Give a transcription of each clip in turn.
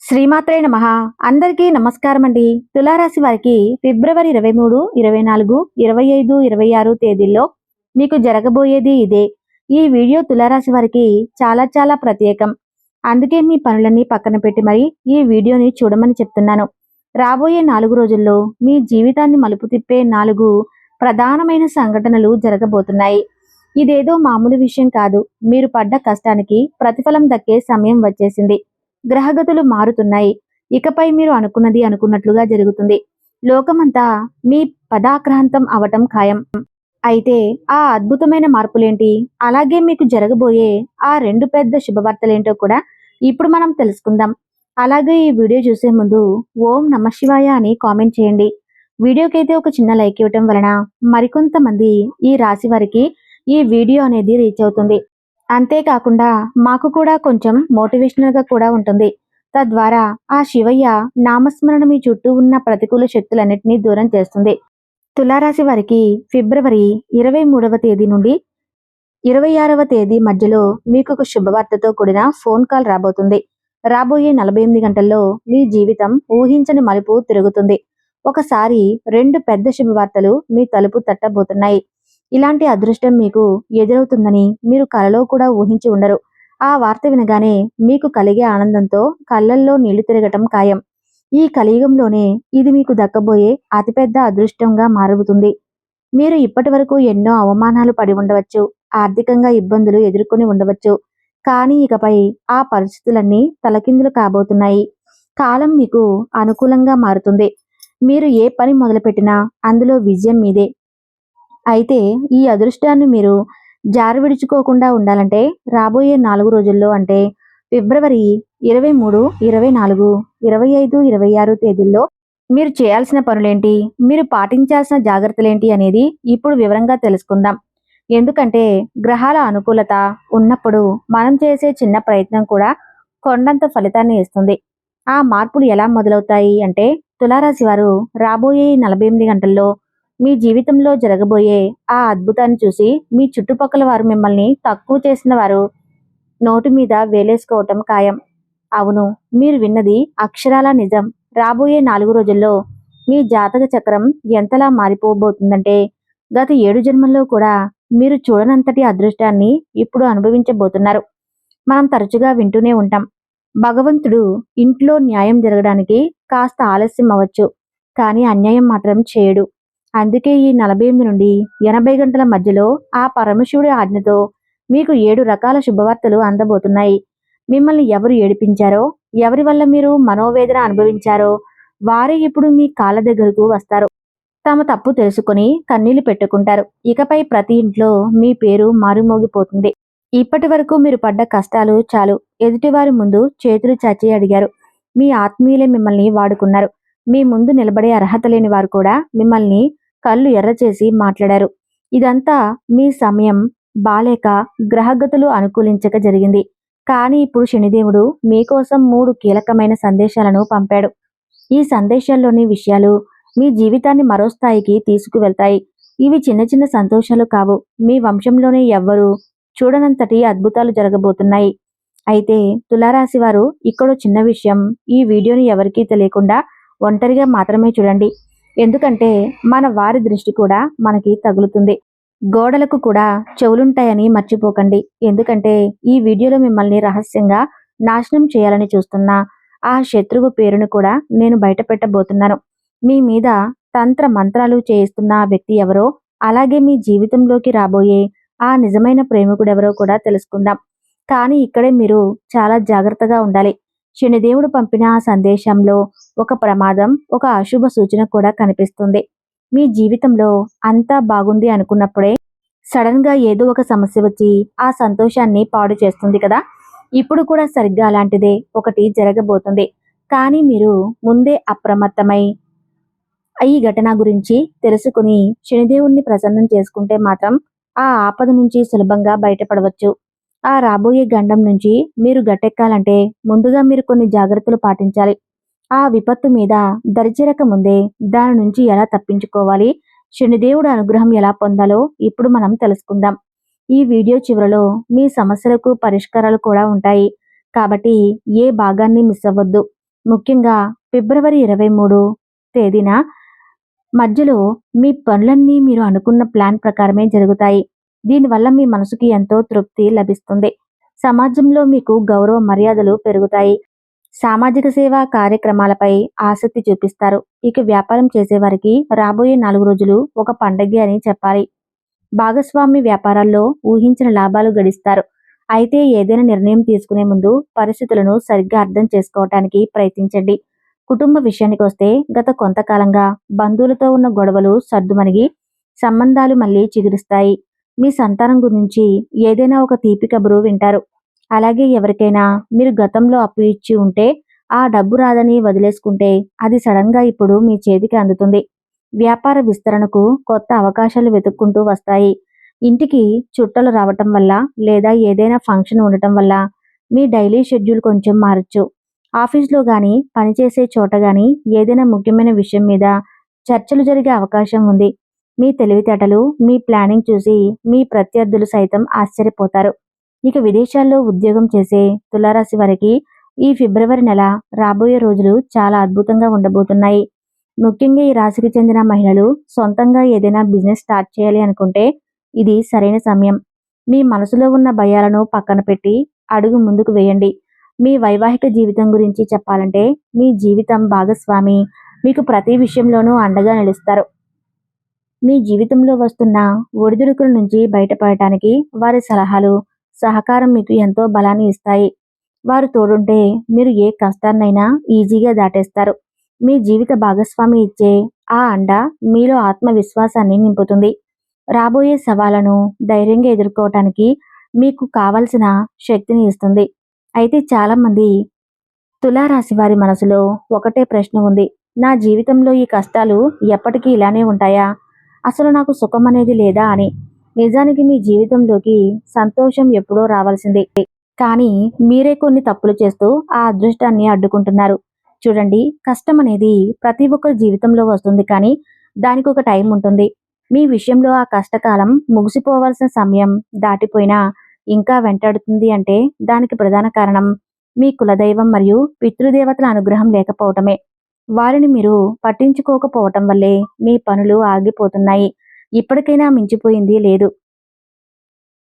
శ్రీమాత్రే నమః. అందరికీ నమస్కారం అండి. తులారాశి వారికి ఫిబ్రవరి 23, 24, 25, 26 తేదీల్లో మీకు జరగబోయేది ఇదే. ఈ వీడియో తులారాశి వారికి చాలా చాలా ప్రత్యేకం. అందుకే మీ పనులన్నీ పక్కన పెట్టి మరి ఈ వీడియోని చూడమని చెప్తున్నాను. రాబోయే 4 రోజుల్లో మీ జీవితాన్ని మలుపు తిప్పే 4 ప్రధానమైన సంఘటనలు జరగబోతున్నాయి. ఇదేదో మామూలు విషయం కాదు. మీరు పడ్డ కష్టానికి ప్రతిఫలం దక్కే సమయం వచ్చేసింది. గ్రహగతులు మారుతున్నాయి. ఇకపై మీరు అనుకున్నది అనుకున్నట్లుగా జరుగుతుంది. లోకమంతా మీ పదాక్రాంతం అవటం ఖాయం. అయితే ఆ అద్భుతమైన మార్పులేంటి, అలాగే మీకు జరగబోయే ఆ 2 పెద్ద శుభవార్తలేంటో కూడా ఇప్పుడు మనం తెలుసుకుందాం. అలాగే ఈ వీడియో చూసే ముందు ఓం నమః శివాయ అని కామెంట్ చేయండి. వీడియోకైతే ఒక చిన్న లైక్ ఇవ్వటం వలన మరికొంతమంది ఈ రాశి వారికి ఈ వీడియో అనేది రీచ్ అవుతుంది. అంతేకాకుండా మాకు కూడా కొంచెం మోటివేషనల్గా కూడా ఉంటుంది. తద్వారా ఆ శివయ్య నామస్మరణ మీ చుట్టూ ఉన్న ప్రతికూల శక్తులన్నింటినీ దూరం చేస్తుంది. తులారాశి వారికి ఫిబ్రవరి 23వ తేదీ నుండి 26వ తేదీ మధ్యలో మీకు ఒక శుభవార్తతో కూడిన ఫోన్ కాల్ రాబోతుంది. రాబోయే 48 గంటల్లో మీ జీవితం ఊహించని మలుపు తిరుగుతుంది. ఒకసారి 2 పెద్ద శుభవార్తలు మీ తలుపు తట్టబోతున్నాయి. ఇలాంటి అదృష్టం మీకు ఎదురవుతుందని మీరు కలలో కూడా ఊహించి ఉండరు. ఆ వార్త వినగానే మీకు కలిగే ఆనందంతో కళ్ళల్లో నీళ్లు తిరగటం ఖాయం. ఈ కలియుగంలోనే ఇది మీకు దక్కబోయే అతిపెద్ద అదృష్టంగా మారబోతుంది. మీరు ఇప్పటి వరకు ఎన్నో అవమానాలు పడి ఉండవచ్చు, ఆర్థికంగా ఇబ్బందులు ఎదుర్కొని ఉండవచ్చు. కానీ ఇకపై ఆ పరిస్థితులన్నీ తలకిందులు కాబోతున్నాయి. కాలం మీకు అనుకూలంగా మారుతుంది. మీరు ఏ పని మొదలుపెట్టినా అందులో విజయం మీదే. అయితే ఈ అదృష్టాన్ని మీరు జారి విడుచుకోకుండా ఉండాలంటే రాబోయే 4 రోజుల్లో అంటే ఫిబ్రవరి 23, 24, 25, 26 తేదీల్లో మీరు చేయాల్సిన పనులేంటి, మీరు పాటించాల్సిన జాగ్రత్తలేంటి అనేది ఇప్పుడు వివరంగా తెలుసుకుందాం. ఎందుకంటే గ్రహాల అనుకూలత ఉన్నప్పుడు మనం చేసే చిన్న ప్రయత్నం కూడా కొండంత ఫలితాన్ని ఇస్తుంది. ఆ మార్పులు ఎలా మొదలవుతాయి అంటే తులారాశి వారు రాబోయే 48 గంటల్లో మీ జీవితంలో జరగబోయే ఆ అద్భుతాన్ని చూసి మీ చుట్టుపక్కల వారు మిమ్మల్ని తక్కువ చేసిన వారు నోటి మీద వేలేసుకోవటం ఖాయం. అవును, మీరు విన్నది అక్షరాల నిజం. రాబోయే 4 రోజుల్లో మీ జాతక చక్రం ఎంతలా మారిపోబోతుందంటే గత 7 జన్మల్లో కూడా మీరు చూడనంతటి అదృష్టాన్ని ఇప్పుడు అనుభవించబోతున్నారు. మనం తరచుగా వింటూనే ఉంటాం, భగవంతుడు ఇంట్లో న్యాయం జరగడానికి కాస్త ఆలస్యం అవ్వచ్చు, కానీ అన్యాయం మాత్రం చేయడు. అందుకే ఈ 48 నుండి 80 గంటల మధ్యలో ఆ పరమశివుడి ఆజ్ఞతో మీకు 7 రకాల శుభవార్తలు అందబోతున్నాయి. మిమ్మల్ని ఎవరు ఏడిపించారో, ఎవరి వల్ల మీరు మనోవేదన అనుభవించారో వారే ఇప్పుడు మీ కాళ్ళ దగ్గరకు వస్తారు. తమ తప్పు తెలుసుకొని కన్నీళ్లు పెట్టుకుంటారు. ఇకపై ప్రతి ఇంట్లో మీ పేరు మారుమోగిపోతుంది. ఇప్పటి వరకు మీరు పడ్డ కష్టాలు చాలు. ఎదుటివారి ముందు చేతులు చాచి అడిగారు. మీ ఆత్మీయులే మిమ్మల్ని వాడుకున్నారు. మీ ముందు నిలబడే అర్హత లేని వారు కూడా మిమ్మల్ని కళ్ళు ఎర్రచేసి మాట్లాడారు. ఇదంతా మీ సమయం బాలేక గ్రహగతులు అనుకూలించక జరిగింది. కానీ ఇప్పుడు శనిదేవుడు మీకోసం 3 కీలకమైన సందేశాలను పంపాడు. ఈ సందేశాల్లోని విషయాలు మీ జీవితాన్ని మరో స్థాయికి తీసుకువెళ్తాయి. ఇవి చిన్న చిన్న సంతోషాలు కావు. మీ వంశంలోనే ఎవ్వరూ చూడనంతటి అద్భుతాలు జరగబోతున్నాయి. అయితే తులారాశి వారు ఇక్కడో చిన్న విషయం, ఈ వీడియోని ఎవరికీ తెలియకుండా ఒంటరిగా మాత్రమే చూడండి. ఎందుకంటే మన వారి దృష్టి కూడా మనకి తగులుతుంది. గోడలకు కూడా చెవులుంటాయని మర్చిపోకండి. ఎందుకంటే ఈ వీడియోలో మిమ్మల్ని రహస్యంగా నాశనం చేయాలని చూస్తున్న ఆ శత్రువు పేరును కూడా నేను బయట పెట్టబోతున్నాను. మీ మీద తంత్ర మంత్రాలు చేయిస్తున్న ఆ వ్యక్తి ఎవరో, అలాగే మీ జీవితంలోకి రాబోయే ఆ నిజమైన ప్రేమికుడెవరో కూడా తెలుసుకుందాం. కానీ ఇక్కడే మీరు చాలా జాగ్రత్తగా ఉండాలి. శనిదేవుడు పంపిన ఆ సందేశంలో ఒక ప్రమాదం, ఒక అశుభ సూచన కూడా కనిపిస్తుంది. మీ జీవితంలో అంతా బాగుంది అనుకున్నప్పుడే సడన్ గా ఏదో ఒక సమస్య వచ్చి ఆ సంతోషాన్ని పాడు చేస్తుంది కదా. ఇప్పుడు కూడా సరిగ్గా అలాంటిదే ఒకటి జరగబోతుంది. కానీ మీరు ముందే అప్రమత్తమై ఈ ఘటన గురించి తెలుసుకుని శనిదేవుణ్ణి ప్రసన్నం చేసుకుంటే మాత్రం ఆ ఆపద నుంచి సులభంగా బయటపడవచ్చు. ఆ రాబోయే గండం నుంచి మీరు గట్టెక్కాలంటే ముందుగా మీరు కొన్ని జాగ్రత్తలు పాటించాలి. ఆ విపత్తు మీద దరిచేరక ముందే దాని నుంచి ఎలా తప్పించుకోవాలి, శనిదేవుడు అనుగ్రహం ఎలా పొందాలో ఇప్పుడు మనం తెలుసుకుందాం. ఈ వీడియో చివరలో మీ సమస్యలకు పరిష్కారాలు కూడా ఉంటాయి. కాబట్టి ఏ భాగాన్ని మిస్ అవ్వద్దు. ముఖ్యంగా ఫిబ్రవరి 23 తేదీన మధ్యలో మీ పనులన్నీ మీరు అనుకున్న ప్లాన్ ప్రకారమే జరుగుతాయి. దీనివల్ల మీ మనసుకి ఎంతో తృప్తి లభిస్తుంది. సమాజంలో మీకు గౌరవ మర్యాదలు పెరుగుతాయి. సామాజిక సేవా కార్యక్రమాలపై ఆసక్తి చూపిస్తారు. ఇక వ్యాపారం చేసేవారికి రాబోయే 4 రోజులు ఒక పండగే అని చెప్పాలి. భాగస్వామి వ్యాపారాల్లో ఊహించిన లాభాలు గడిస్తారు. అయితే ఏదైనా నిర్ణయం తీసుకునే ముందు పరిస్థితులను సరిగ్గా అర్థం చేసుకోవటానికి ప్రయత్నించండి. కుటుంబ విషయానికొస్తే గత కొంతకాలంగా బంధువులతో ఉన్న గొడవలు సర్దుమణిగి సంబంధాలు మళ్ళీ చిగురిస్తాయి. మీ సంతానం గురించి ఏదైనా ఒక తీపి కబురు వింటారు. అలాగే ఎవరికైనా మీరు గతంలో అప్పు ఇచ్చి ఉంటే ఆ డబ్బు రాదని వదిలేసుకుంటే అది సడన్గా ఇప్పుడు మీ చేతికి అందుతుంది. వ్యాపార విస్తరణకు కొత్త అవకాశాలు వెతుక్కుంటూ వస్తాయి. ఇంటికి చుట్టలు రావటం వల్ల లేదా ఏదైనా ఫంక్షన్ ఉండటం వల్ల మీ డైలీ షెడ్యూల్ కొంచెం మారచ్చు. ఆఫీస్లో కానీ పనిచేసే చోట కానీ ఏదైనా ముఖ్యమైన విషయం మీద చర్చలు జరిగే అవకాశం ఉంది. మీ తెలివితేటలు మీ ప్లానింగ్ చూసి మీ ప్రత్యర్థులు సైతం ఆశ్చర్యపోతారు. ఇక విదేశాల్లో ఉద్యోగం చేసే తులారాశి వారికి ఈ ఫిబ్రవరి నెల రాబోయే రోజులు చాలా అద్భుతంగా ఉండబోతున్నాయి. ముఖ్యంగా ఈ రాశికి చెందిన మహిళలు సొంతంగా ఏదైనా బిజినెస్ స్టార్ట్ చేయాలి అనుకుంటే ఇది సరైన సమయం. మీ మనసులో ఉన్న భయాలను పక్కన పెట్టి అడుగు ముందుకు వేయండి. మీ వైవాహిక జీవితం గురించి చెప్పాలంటే మీ జీవితం భాగస్వామి మీకు ప్రతి విషయంలోనూ అండగా నిలుస్తారు. మీ జీవితంలో వస్తున్న ఒడిదుడుకుల నుంచి బయటపడటానికి వారి సలహాలు, సహకారం మీకు ఎంతో బలాన్ని ఇస్తాయి. వారు తోడుంటే మీరు ఏ కష్టాన్నైనా ఈజీగా దాటేస్తారు. మీ జీవిత భాగస్వామి ఇచ్చే ఆ అండ మీలో ఆత్మవిశ్వాసాన్ని నింపుతుంది. రాబోయే సవాళ్లను ధైర్యంగా ఎదుర్కోవటానికి మీకు కావలసిన శక్తిని ఇస్తుంది. అయితే చాలామంది తులారాశి వారి మనసులో ఒకటే ప్రశ్న ఉంది. నా జీవితంలో ఈ కష్టాలు ఎప్పటికీ ఇలానే ఉంటాయా? అసలు నాకు సుఖం అనేది లేదా అని. నిజానికి మీ జీవితంలోకి సంతోషం ఎప్పుడో రావాల్సింది. కానీ మీరే కొన్ని తప్పులు చేస్తూ ఆ అదృష్టాన్ని అడ్డుకుంటున్నారు. చూడండి, కష్టం అనేది ప్రతి ఒక్కరి జీవితంలో వస్తుంది, కానీ దానికి ఒక టైం ఉంటుంది. మీ విషయంలో ఆ కష్టకాలం ముగిసిపోవాల్సిన సమయం దాటిపోయినా ఇంకా వెంటాడుతుంది అంటే దానికి ప్రధాన కారణం మీ కులదైవం మరియు పితృదేవతల అనుగ్రహం లేకపోవటమే. వారిని మీరు పట్టించుకోకపోవటం వల్లే మీ పనులు ఆగిపోతున్నాయి. ఇప్పటికైనా మించిపోయింది లేదు.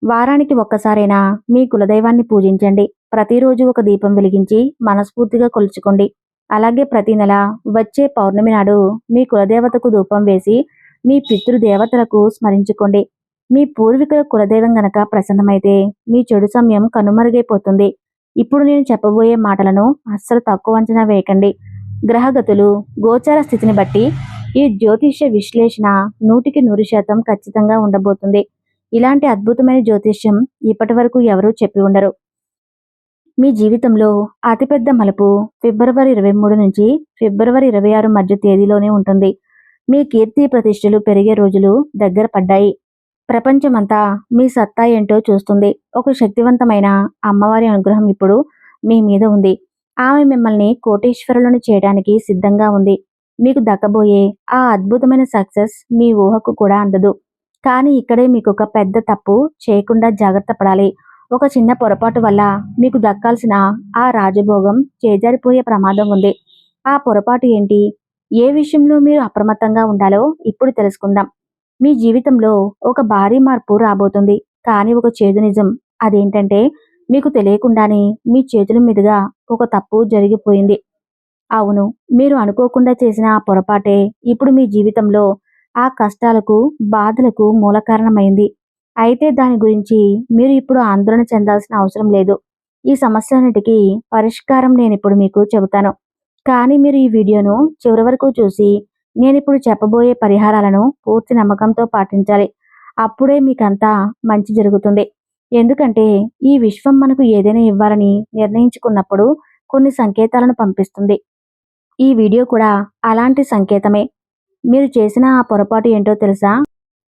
వారానికి ఒక్కసారైనా మీ కులదైవాన్ని పూజించండి. ప్రతిరోజు ఒక దీపం వెలిగించి మనస్ఫూర్తిగా కొలుచుకోండి. అలాగే ప్రతి నెల వచ్చే పౌర్ణమి నాడు మీ కులదేవతకు ధూపం వేసి మీ పితృదేవతలకు స్మరించుకోండి. మీ పూర్వీకుల కులదైవం గనక ప్రసన్నమైతే మీ చెడు సమయం కనుమరుగైపోతుంది. ఇప్పుడు నేను చెప్పబోయే మాటలను అస్సలు తక్కువ అంచనా వేయకండి. గ్రహగతులు, గోచార స్థితిని బట్టి ఈ జ్యోతిష్య విశ్లేషణ 100% ఖచ్చితంగా ఉండబోతుంది. ఇలాంటి అద్భుతమైన జ్యోతిష్యం ఇప్పటి వరకు ఎవరూ చెప్పి ఉండరు. మీ జీవితంలో అతిపెద్ద మలుపు ఫిబ్రవరి 23 నుంచి ఫిబ్రవరి 26 మధ్య తేదీలోనే ఉంటుంది. మీ కీర్తి ప్రతిష్టలు పెరిగే రోజులు దగ్గర పడ్డాయి. ప్రపంచమంతా మీ సత్తా ఏంటో చూస్తుంది. ఒక శక్తివంతమైన అమ్మవారి అనుగ్రహం ఇప్పుడు మీ మీద ఉంది. ఆమె మిమ్మల్ని కోటీశ్వరులను చేయడానికి సిద్ధంగా ఉంది. మీకు దక్కబోయే ఆ అద్భుతమైన సక్సెస్ మీ ఊహకు కూడా అందదు. కానీ ఇక్కడే మీకు ఒక పెద్ద తప్పు చేయకుండా జాగ్రత్త పడాలి. ఒక చిన్న పొరపాటు వల్ల మీకు దక్కాల్సిన ఆ రాజభోగం చేజారిపోయే ప్రమాదం ఉంది. ఆ పొరపాటు ఏంటి? ఏ విషయంలో మీరు అప్రమత్తంగా ఉండాలో ఇప్పుడు తెలుసుకుందాం. మీ జీవితంలో ఒక భారీ మార్పు రాబోతుంది. కానీ ఒక చేదు నిజం. అదేంటంటే మీకు తెలియకుండానే మీ చేతుల మీదుగా ఒక తప్పు జరిగిపోయింది. అవును, మీరు అనుకోకుండా చేసిన ఆ పొరపాటే ఇప్పుడు మీ జీవితంలో ఆ కష్టాలకు, బాధలకు మూల కారణమైంది. అయితే దాని గురించి మీరు ఇప్పుడు ఆందోళన చెందాల్సిన అవసరం లేదు. ఈ సమస్యలన్నిటికీ పరిష్కారం నేనిప్పుడు మీకు చెబుతాను. కానీ మీరు ఈ వీడియోను చివరి వరకు చూసి నేనిప్పుడు చెప్పబోయే పరిహారాలను పూర్తి నమ్మకంతో పాటించాలి. అప్పుడే మీకంతా మంచి జరుగుతుంది. ఎందుకంటే ఈ విశ్వం మనకు ఏదైనా ఇవ్వాలని నిర్ణయించుకున్నప్పుడు కొన్ని సంకేతాలను పంపిస్తుంది. ఈ వీడియో కూడా అలాంటి సంకేతమే. మీరు చేసిన ఆ పొరపాటు ఏంటో తెలుసా?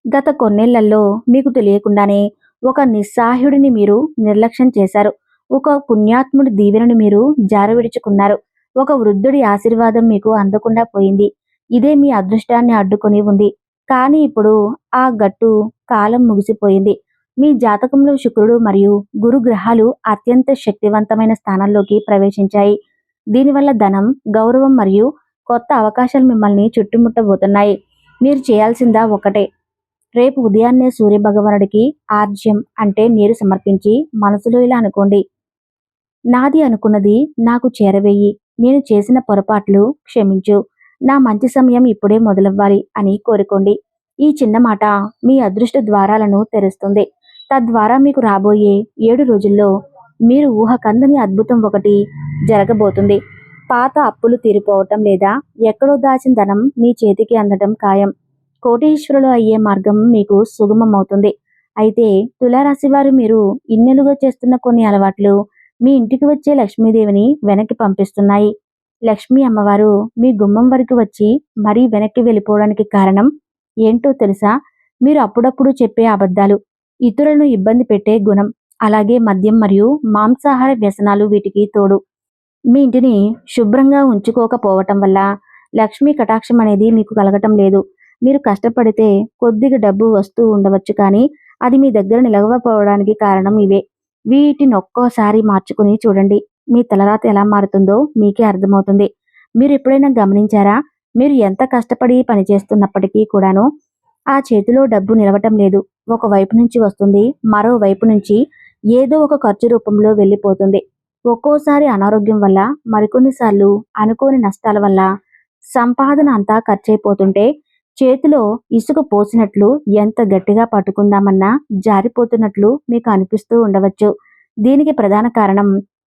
గత కొన్నేళ్లలో మీకు తెలియకుండానే ఒక నిస్సహాయుడిని మీరు నిర్లక్ష్యం చేశారు. ఒక పుణ్యాత్ముడి దీవెనను మీరు జారవిడుచుకున్నారు. ఒక వృద్ధుడి ఆశీర్వాదం మీకు అందకుండా పోయింది. ఇదే మీ అదృష్టాన్ని అడ్డుకొని ఉంది. కానీ ఇప్పుడు ఆ గట్టు కాలం ముగిసిపోయింది. మీ జాతకంలో శుక్రుడు మరియు గురు గ్రహాలు అత్యంత శక్తివంతమైన స్థానాల్లోకి ప్రవేశించాయి. దీనివల్ల ధనం, గౌరవం మరియు కొత్త అవకాశాలు మిమ్మల్ని చుట్టుముట్టబోతున్నాయి. మీరు చేయాల్సిందా ఒకటే, రేపు ఉదయాన్నే సూర్యభగవానుడికి ఆర్జ్యం అంటే నీరు సమర్పించి మనసులో ఇలా అనుకోండి: నాది అనుకున్నది నాకు చేరవేయి, నేను చేసిన పొరపాట్లు క్షమించు, నా మంచి సమయం ఇప్పుడే మొదలవ్వాలి అని కోరుకోండి. ఈ చిన్న మాట మీ అదృష్ట ద్వారాలను తెరుస్తుంది. తద్వారా మీకు రాబోయే 7 రోజుల్లో మీరు ఊహకందని అద్భుతం ఒకటి జరగబోతుంది. పాత అప్పులు తీరిపోవటం లేదా ఎక్కడో దాచిన ధనం మీ చేతికి అందటం ఖాయం. కోటీశ్వరులు అయ్యే మార్గం మీకు సుగమమవుతుంది. అయితే తులారాశి వారు, మీరు ఇన్నెలుగా చేస్తున్న కొన్ని అలవాట్లు మీ ఇంటికి వచ్చే లక్ష్మీదేవిని వెనక్కి పంపిస్తున్నాయి. లక్ష్మీ అమ్మవారు మీ గుమ్మం వరకు వచ్చి మరీ వెనక్కి వెళ్ళిపోవడానికి కారణం ఏంటో తెలుసా? మీరు అప్పుడప్పుడు చెప్పే అబద్ధాలు, ఇతరులను ఇబ్బంది పెట్టే గుణం, అలాగే మద్యం మరియు మాంసాహార వ్యసనాలు వీటికి తోడు. మీ ఇంటిని శుభ్రంగా ఉంచుకోకపోవటం వల్ల లక్ష్మీ కటాక్షం అనేది మీకు కలగటం లేదు. మీరు కష్టపడితే కొద్దిగా డబ్బు వస్తూ ఉండవచ్చు, కానీ అది మీ దగ్గర నిలవకపోవడానికి కారణం ఇవే. వీటిని ఒక్కోసారి మార్చుకుని చూడండి. మీ తలరాత ఎలా మారుతుందో మీకే అర్థమవుతుంది. మీరు ఎప్పుడైనా గమనించారా? మీరు ఎంత కష్టపడి పనిచేస్తున్నప్పటికీ కూడాను ఆ చేతిలో డబ్బు నిలవటం లేదు. ఒకవైపు నుంచి వస్తుంది, మరోవైపు నుంచి ఏదో ఒక ఖర్చు రూపంలో వెళ్ళిపోతుంది. ఒక్కోసారి అనారోగ్యం వల్ల, మరికొన్నిసార్లు అనుకోని నష్టాల వల్ల సంపాదన అంతా ఖర్చయిపోతుంటే చేతిలో ఇసుక పోసినట్లు ఎంత గట్టిగా పట్టుకుందామన్నా జారిపోతున్నట్లు మీకు అనిపిస్తూ ఉండవచ్చు. దీనికి ప్రధాన కారణం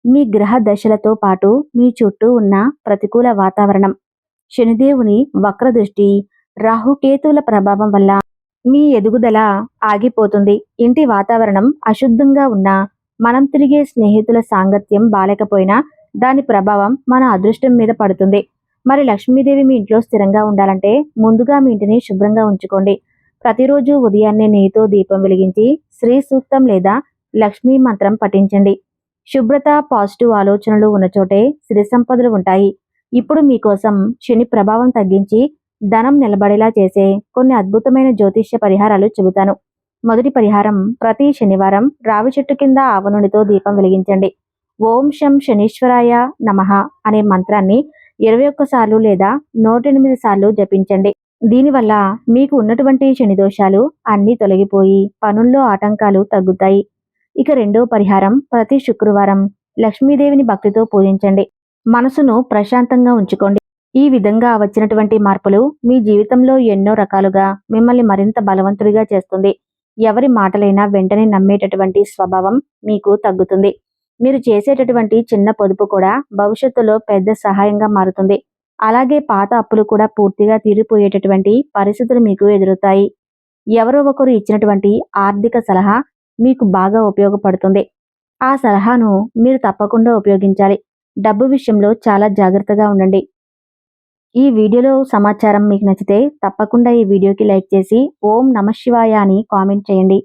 మీ గ్రహ దశలతో పాటు మీ చుట్టూ ఉన్న ప్రతికూల వాతావరణం. శనిదేవుని వక్రదృష్టి, రాహుకేతువుల ప్రభావం వల్ల మీ ఎదుగుదల ఆగిపోతుంది. ఇంటి వాతావరణం అశుద్ధంగా ఉన్నా, మనం తిరిగే స్నేహితుల సాంగత్యం బాలేకపోయినా దాని ప్రభావం మన అదృష్టం మీద పడుతుంది. మరి లక్ష్మీదేవి మీ ఇంట్లో స్థిరంగా ఉండాలంటే ముందుగా మీ ఇంటిని శుభ్రంగా ఉంచుకోండి. ప్రతిరోజు ఉదయాన్నే నెయ్యితో దీపం వెలిగించి శ్రీ సూక్తం లేదా లక్ష్మీ మంత్రం పఠించండి. శుభ్రత, పాజిటివ్ ఆలోచనలు ఉన్న చోటే సిరి సంపదలు ఉంటాయి. ఇప్పుడు మీకోసం శని ప్రభావం తగ్గించి ధనం నిలబడేలా చేసే కొన్ని అద్భుతమైన జ్యోతిష్య పరిహారాలు చెబుతాను. మొదటి పరిహారం: ప్రతి శనివారం రావి చెట్టు కింద ఆవ నూనెతో దీపం వెలిగించండి. ఓం శం శనీశ్వరాయ నమః అనే మంత్రాన్ని 21 సార్లు లేదా 108 సార్లు జపించండి. దీనివల్ల మీకు ఉన్నటువంటి శని దోషాలు అన్నీ తొలగిపోయి పనుల్లో ఆటంకాలు తగ్గుతాయి. ఇక రెండో పరిహారం: ప్రతి శుక్రవారం లక్ష్మీదేవిని భక్తితో పూజించండి. మనసును ప్రశాంతంగా ఉంచుకోండి. ఈ విధంగా వచ్చినటువంటి మార్పులు మీ జీవితంలో ఎన్నో రకాలుగా మిమ్మల్ని మరింత బలవంతుడిగా చేస్తుంది. ఎవరి మాటలైనా వెంటనే నమ్మేటటువంటి స్వభావం మీకు తగ్గుతుంది. మీరు చేసేటటువంటి చిన్న పొదుపు కూడా భవిష్యత్తులో పెద్ద సహాయంగా మారుతుంది. అలాగే పాత అప్పులు కూడా పూర్తిగా తీరిపోయేటటువంటి పరిస్థితులు మీకు ఎదురవుతాయి. ఎవరో ఒకరు ఇచ్చినటువంటి ఆర్థిక సలహా మీకు బాగా ఉపయోగపడుతుంది. ఆ సలహాను మీరు తప్పకుండా ఉపయోగించాలి. డబ్బు విషయంలో చాలా జాగ్రత్తగా ఉండండి. ఈ వీడియోలో సమాచారం మీకు నచ్చితే తప్పకుండా ఈ వీడియోకి లైక్ చేసి ఓం నమః శివాయ అని కామెంట్ చేయండి.